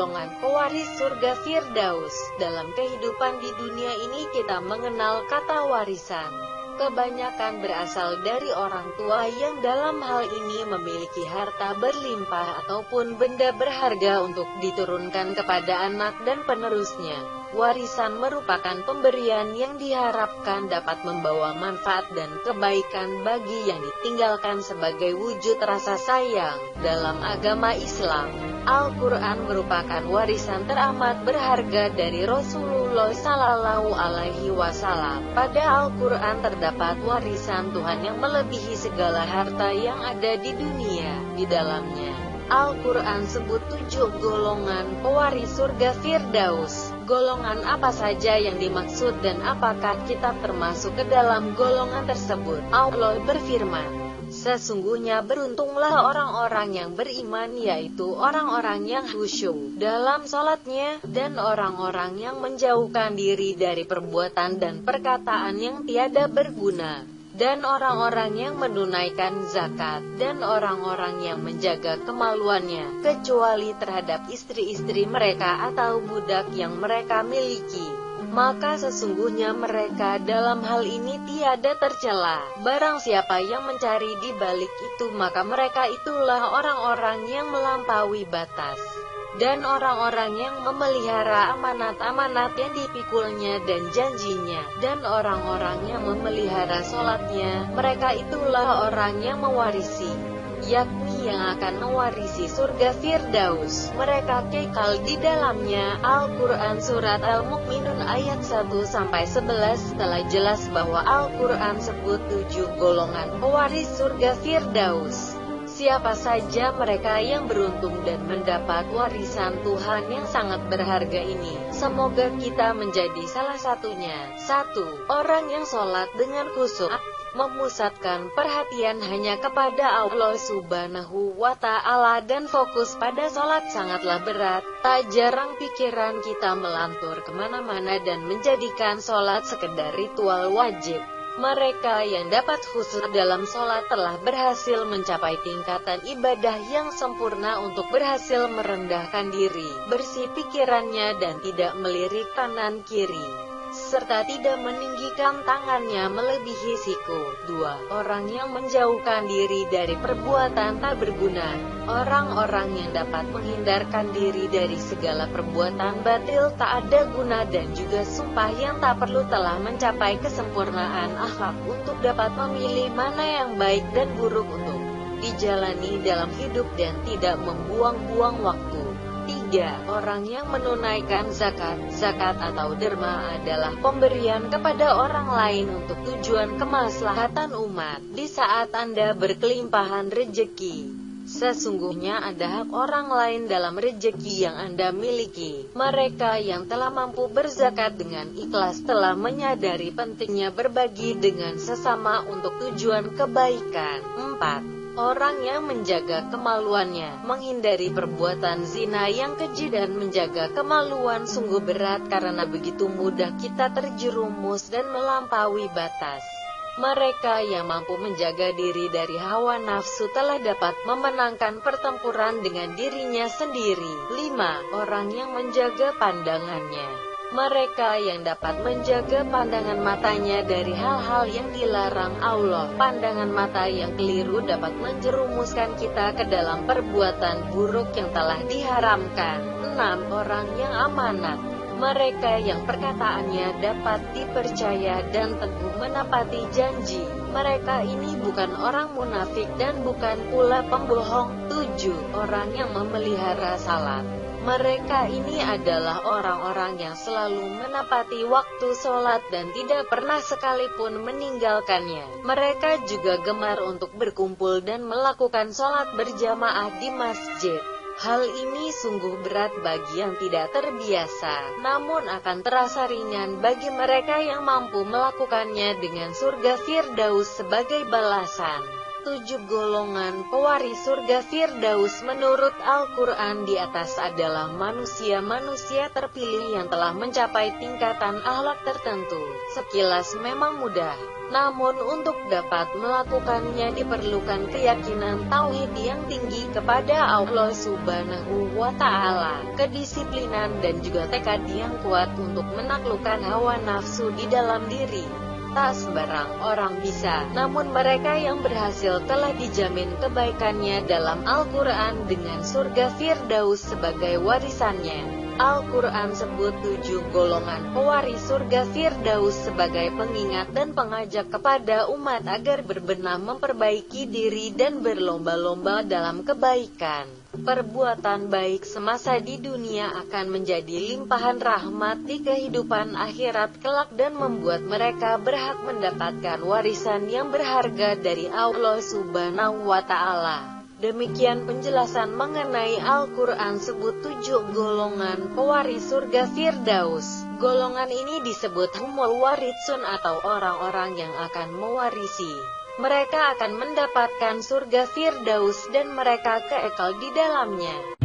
golongan pewaris surga Firdaus. Dalam kehidupan di dunia ini kita mengenal kata warisan. Kebanyakan berasal dari orang tua yang dalam hal ini memiliki harta berlimpah ataupun benda berharga untuk diturunkan kepada anak dan penerusnya. Warisan merupakan pemberian yang diharapkan dapat membawa manfaat dan kebaikan bagi yang ditinggalkan sebagai wujud rasa sayang. Dalam agama Islam, Al-Quran merupakan warisan teramat berharga dari Rasulullah Sallallahu Alaihi Wasallam. Pada Al-Quran terdapat warisan Tuhan yang melebihi segala harta yang ada di dunia. Di dalamnya, Al-Quran sebut 7 golongan pewaris surga Firdaus. Golongan apa saja yang dimaksud dan apakah kita termasuk ke dalam golongan tersebut? Allah berfirman, sesungguhnya beruntunglah orang-orang yang beriman, yaitu orang-orang yang khusyuk dalam sholatnya, dan orang-orang yang menjauhkan diri dari perbuatan dan perkataan yang tiada berguna, dan orang-orang yang menunaikan zakat, dan orang-orang yang menjaga kemaluannya, kecuali terhadap istri-istri mereka atau budak yang mereka miliki. Maka sesungguhnya mereka dalam hal ini tiada tercela. Barang siapa yang mencari di balik itu, maka mereka itulah orang-orang yang melampaui batas. Dan orang-orang yang memelihara amanat-amanat yang dipikulnya dan janjinya, dan orang-orang yang memelihara sholatnya, mereka itulah orang yang mewarisi, yakni yang akan mewarisi surga Firdaus. Mereka kekal di dalamnya. Al-Quran Surat Al-Mu'minun ayat 1-11 telah jelas bahwa Al-Quran sebut 7 golongan pewaris surga Firdaus. Siapa saja mereka yang beruntung dan mendapat warisan Tuhan yang sangat berharga ini? Semoga kita menjadi salah satunya. 1. Orang yang sholat dengan khusyuk, memusatkan perhatian hanya kepada Allah Subhanahu wa Ta'ala dan fokus pada sholat sangatlah berat. Tak jarang pikiran kita melantur kemana-mana dan menjadikan sholat sekedar ritual wajib. Mereka yang dapat khusyuk dalam sholat telah berhasil mencapai tingkatan ibadah yang sempurna untuk berhasil merendahkan diri, bersih pikirannya dan tidak melirik kanan kiri, serta tidak meninggikan tangannya melebihi siku. 2. Orang yang menjauhkan diri dari perbuatan tak berguna. Orang-orang yang dapat menghindarkan diri dari segala perbuatan batil tak ada guna dan juga sumpah yang tak perlu telah mencapai kesempurnaan akhlak untuk dapat memilih mana yang baik dan buruk untuk dijalani dalam hidup dan tidak membuang-buang waktu. 3. Orang yang menunaikan zakat. Zakat atau derma adalah pemberian kepada orang lain untuk tujuan kemaslahatan umat. Di saat Anda berkelimpahan rejeki, sesungguhnya ada hak orang lain dalam rejeki yang Anda miliki. Mereka yang telah mampu berzakat dengan ikhlas telah menyadari pentingnya berbagi dengan sesama untuk tujuan kebaikan. 4. Orang yang menjaga kemaluannya, menghindari perbuatan zina yang keji dan menjaga kemaluan sungguh berat karena begitu mudah kita terjerumus dan melampaui batas. Mereka yang mampu menjaga diri dari hawa nafsu telah dapat memenangkan pertempuran dengan dirinya sendiri. 5. Orang yang menjaga pandangannya. Mereka yang dapat menjaga pandangan matanya dari hal-hal yang dilarang Allah. Pandangan mata yang keliru dapat menjerumuskan kita ke dalam perbuatan buruk yang telah diharamkan. 6. Orang yang amanat. Mereka yang perkataannya dapat dipercaya dan teguh menepati janji. Mereka ini bukan orang munafik dan bukan pula pembohong. 7. Orang yang memelihara salat. Mereka ini adalah orang-orang yang selalu menepati waktu sholat dan tidak pernah sekalipun meninggalkannya. Mereka juga gemar untuk berkumpul dan melakukan sholat berjamaah di masjid. Hal ini sungguh berat bagi yang tidak terbiasa, namun akan terasa ringan bagi mereka yang mampu melakukannya dengan surga Firdaus sebagai balasan. 7 golongan pewaris surga Firdaus menurut Al-Quran di atas adalah manusia-manusia terpilih yang telah mencapai tingkatan akhlak tertentu. Sekilas memang mudah, Namun untuk dapat melakukannya diperlukan keyakinan tauhid yang tinggi kepada Allah Subhanahu wa Ta'ala, kedisiplinan dan juga tekad yang kuat untuk menaklukkan hawa nafsu di dalam diri. Tak sembarang orang bisa, namun mereka yang berhasil telah dijamin kebaikannya dalam Al-Quran dengan surga Firdaus sebagai warisannya. Al-Quran sebut 7 golongan pewaris surga Firdaus sebagai pengingat dan pengajak kepada umat agar berbenah memperbaiki diri dan berlomba-lomba dalam kebaikan. Perbuatan baik semasa di dunia akan menjadi limpahan rahmat di kehidupan akhirat kelak dan membuat mereka berhak mendapatkan warisan yang berharga dari Allah Subhanahu wa Ta'ala. Demikian penjelasan mengenai Al-Quran sebut 7 golongan pewaris surga Firdaus. Golongan ini disebut humul waritsun atau orang-orang yang akan mewarisi. Mereka akan mendapatkan surga Firdaus dan mereka kekal di dalamnya.